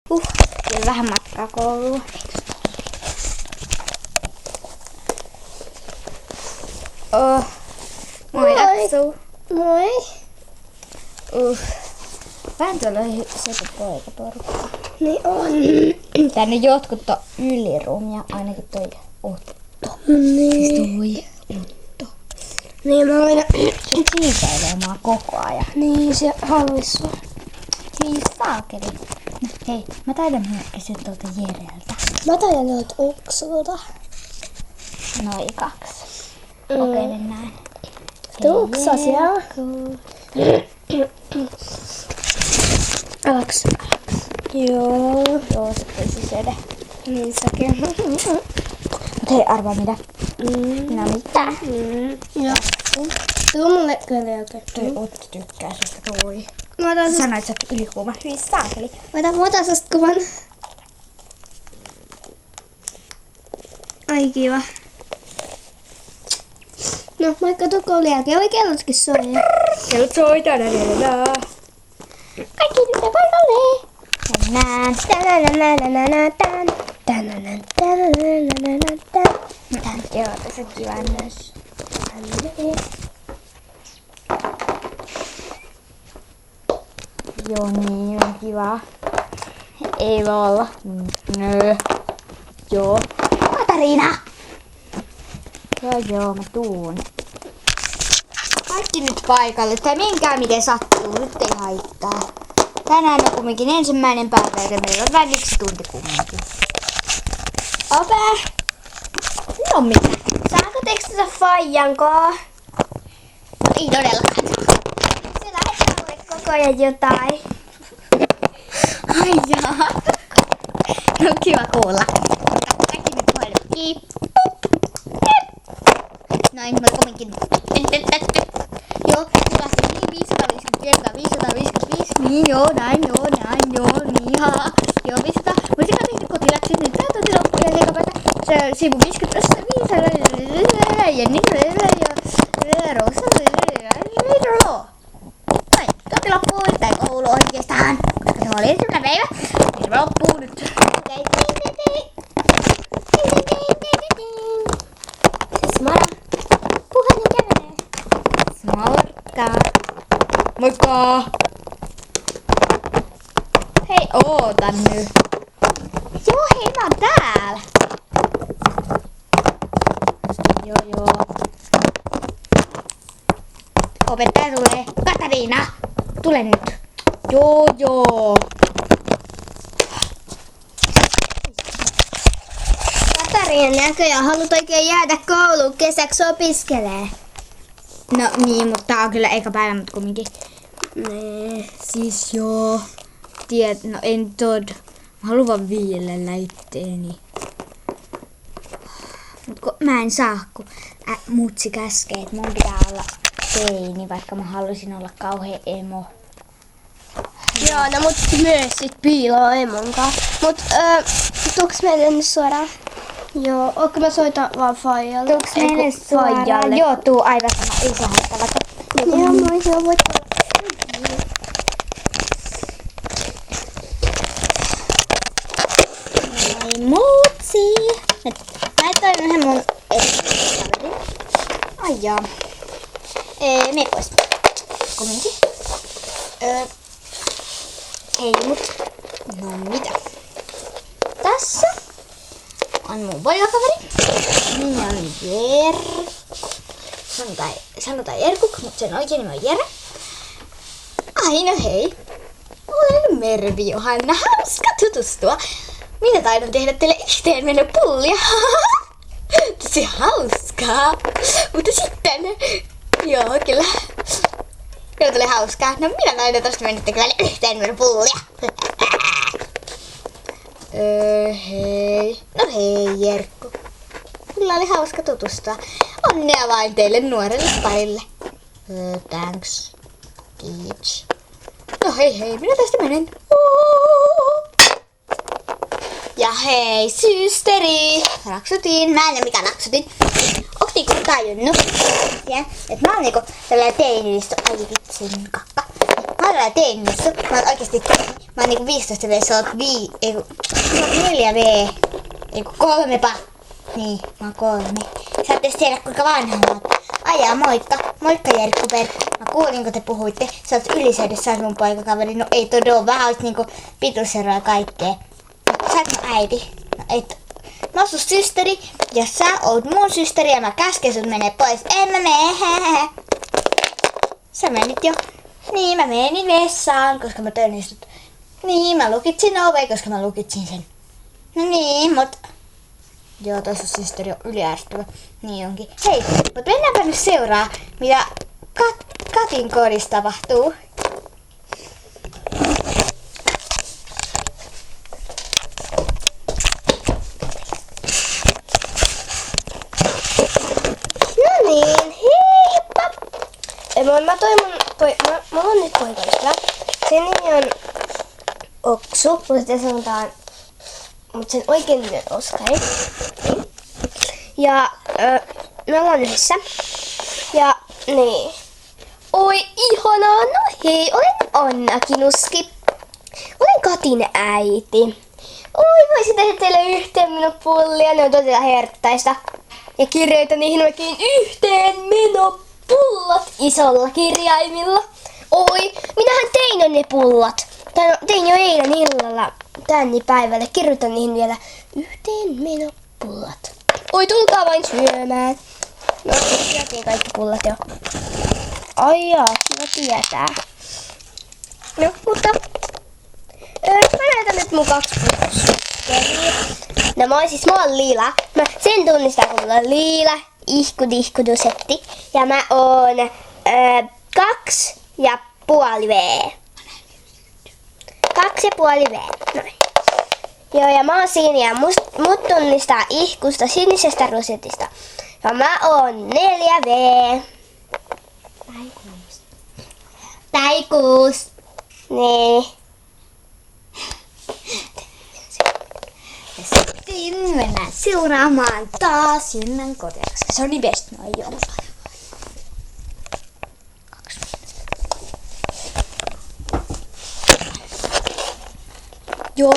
Vielä vähän matkaa kouluun. Moi Aksu. Moi. Vähän tuolla se poikaporukka. Niin on. Tänne jotkut on yliruumia, ainakin toi Otto. Niin. Toi Otto. Niin mä aina... Se kiipeilee mua koko ajan. Niin se haluis sua. Niin saakeli. No, hei, mä taidan myös kysyä tuolta Jereltä. Mä taidan tuolta Oksulta. Noi 2. Kokeile näin. Tuuksa siellä. Alaks. Joo. Joo, se pesi sede. Niin säkin. Mut hei, arvaa mitä? Minä mitä? Joo. Tuu mulle kyllä oikein. Toi Otto tykkää susta toi. Mä otan susta. Sanoit, että sä oot ylikuuma. Hyvin saakeli. Mä otan susta kuvan. Ai kiva. No, moikka tuu koulun jälkeen. Oi kellotkin soi. Kellot soi tänään. Kaikki nyt paikalle. Tänään. Joo, tässä on kiva myös. Joo, niin on kiva. Ei voi olla. Nö. Joo. Katariina! Joo, mä tuun. Kaikki nyt paikalle. Tai menkää miten sattuu. Nyt ei haittaa. Tänään on kumminkin ensimmäinen päivä, joten meillä on vain 1 tunti kumminkin. Ope! No mitä? Saanko tekstata faijankaa? Ei todellakaan. Se lähettää mulle koko ajan jotain. Ai jaa. No kiva kuulla. Kaikki nyt puhelu. Kiip. Noin, mä kumminkin. Joo, hyvä se niin 550 kertaa 555. Niin joo, näin, niin haa. Joo, 500. Voisiko tehdä kotiläksyt nyt? Tää toti loppu ja leikapäätä. Se sivu 50 500. Ja niin ja Rosa. Noin, koti loppuu. Tai koulu oikeastaan. Koska se oli ensimmäinen päivä. Niin se loppuu nyt. Siis Mara. Puhelin kävelee. Moikka! Moikka! Hei, ootan nyt. Joo, hei, mä oon täällä. Joo. Opettaja tulee. Katariina, tule nyt. Joo. Katariina näköjään haluat oikein jäädä kouluun kesäksi opiskelee. No niin, mutta tää on kyllä eka päivä, mutta kumminkin. Nee. Siis joo. No en tod. Mä haluan vaan viilellä itteeni. Mut kun mä en saa, kun mutsi käskee, että mun pitää olla teini, vaikka mä haluaisin olla kauhean emo. Joo, no mut myös sit piiloo emonkaan. Mut tuuks meille nyt suoraan? Joo, ootko mä soitan vaan faijalle? Tuuks meille suoraan? Joo, tuu aivan sama. Ei se haittaa vaikka. Joo, moi, voit tulla. Moi mutsi! Nyt laitoin yhden mun kaverin. Ai jaa. Mene pois. Kumminkin. Ei mut. No mitä? Tässä on mun poikakaveri. Nimi on Jerkku. Sanotaan Jerkku, mutta sen oikein nimi on Jere. Ai no hei. Olen Mervi Johanna. Hauska tutustua. Minä taidan tehdä teille yhteenmenopullia. Tosi hauskaa. Mutta sitten... Joo, kyllä. Kyllä tuli hauskaa. No minä taidan tosta mennä tekemään yhteenmenopullia. Hei. No hei, Jerkku. Kyllä oli hauska tutustua. Onnea vain teille nuorelle parille. Thanks. Kiitos. No hei, minä tästä menen. Ja hei, systeri! Raksutin. Mä en mikä raksutin. Onks niinku tajunnut? Että mä oon niinku tällainen teinilissu. Ai vitsin kakka. Mä oon tällainen teinilissu. Mä oon oikeesti teini. Mä oon niinku 15 V, sä oot 4V. Eiku 3 Niin, mä oon 3. Sä et edes tiedä kuinka vanha mä oon. Ajaa, moikka. Moikka Jerkku Perkku. Mä kuulin kun te puhuitte. Sä oot ylisäädössä, sä oot mun poikakaveri. No ei todella, vähän oot niinku pituuseroa ja kaikkea. Sä oot mun äiti. No et. Mä oon sun systeri. Jos sä oot mun systeri ja mä käsken sut menee pois. En mä mene. Sä menit jo. Niin, mä menin vessaan, koska mä tönistut. Niin, mä lukitsin oveen, koska mä lukitsin sen. No niin, mut... Joo, toi sun systeri on yliärsyttävä. Niin onkin. Hei, mut mennäänpä nyt seuraa, mitä Katin kodissa tapahtuu. No niin, heippa! Mä oon nyt poikaystävä. Sen nimi on Oksu, mutta sitä sanotaan, mutta sen oikein nimi on Oskari. Ja me ollaan yhdessä. Ja niin. Oi ihanaa, no hei, olen Anna Kinuski. Olen Katin äiti. Oi, voisin tehdä teille yhteenmenopullia, ne on todella herttaista. Ja kirjoitan niihin oikein yhteenmenopullat isolla kirjaimilla. Oi, minähän tein ne pullat. Tein jo eilen illalla tänne päivälle. Kirjoitan niihin vielä yhteenmenopullat. Oi, tulkaa vain syömään. No, syötiin kaikki pullat jo. Ai jaa, no tietää. No, mutta... mä näytän nyt mun 2 pullaa. No mä oon Liila. Sen tunnistaa, kun mulla on Liila, ihkudihkudusetti. Ja mä oon 2,5 V. 2,5 V. Noin. Joo, ja mä oon siinä ja mut tunnistaa ihkusta sinisestä rusetista. Ja mä oon 4 V. Taikuus. Niin. Ja sitten mennään seuraamaan taas Jynnän kotia, koska se on niin best. No joo. Joo.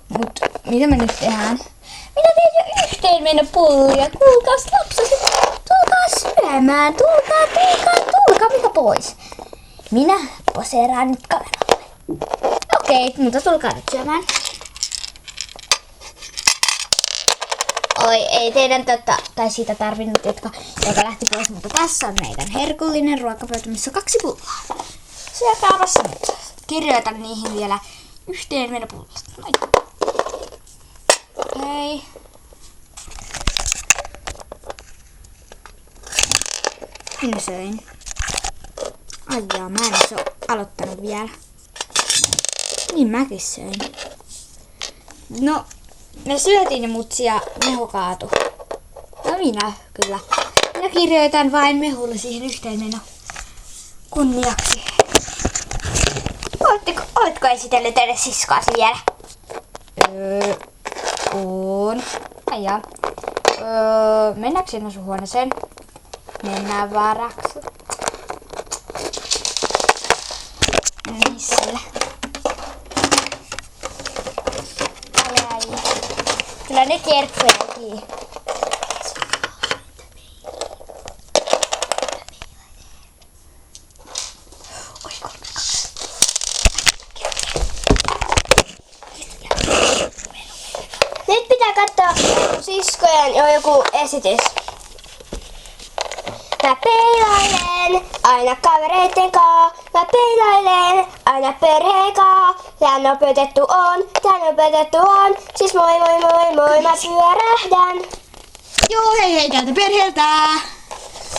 Mut mitä me nyt tehdään? Minä teen jo yhteenmenopullia. Kuulkaas lapsaset, tulkaa syömään. Tulkaa mikä pois. Minä poseeraan nyt kameralle. Okei, mutta tulkaa nyt syömään. Oi, ei teidän tai siitä tarvinnut, joka lähti pois, mutta tässä on meidän herkullinen ruokapöytä, missä on 2 pullaa. Syökääpäs nyt. Kirjoitan niihin vielä yhteenmenopullat. Noin. Hei. Minä söin. Ai jaa, mä en oo aloittanut vielä. Niin mäkin söin. No, me syötiin ne mutsi ja mehu kaatu. No minä kyllä. Minä kirjoitan vain mehulle siihen yhteenmeno kunniaksi. Oletko esitellyt teille siskoasi vielä? On. Aijaa. Mennäänkö sinne sun huoneeseen? Mennään varaksi. Missä? Kyllä ne kerkkujakin. Nyt pitää katsoa siskojen jo joku esitys. Mä peilailen aina kavereitten kaa. Mä peilailen aina perheen kaa. Tän opetettu on. Siis moi moi moi moi, mä pyörähdän. Joo, hei täältä perheeltä.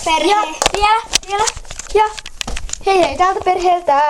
Perhe. Joo, vielä. Ja hei täältä perheeltä.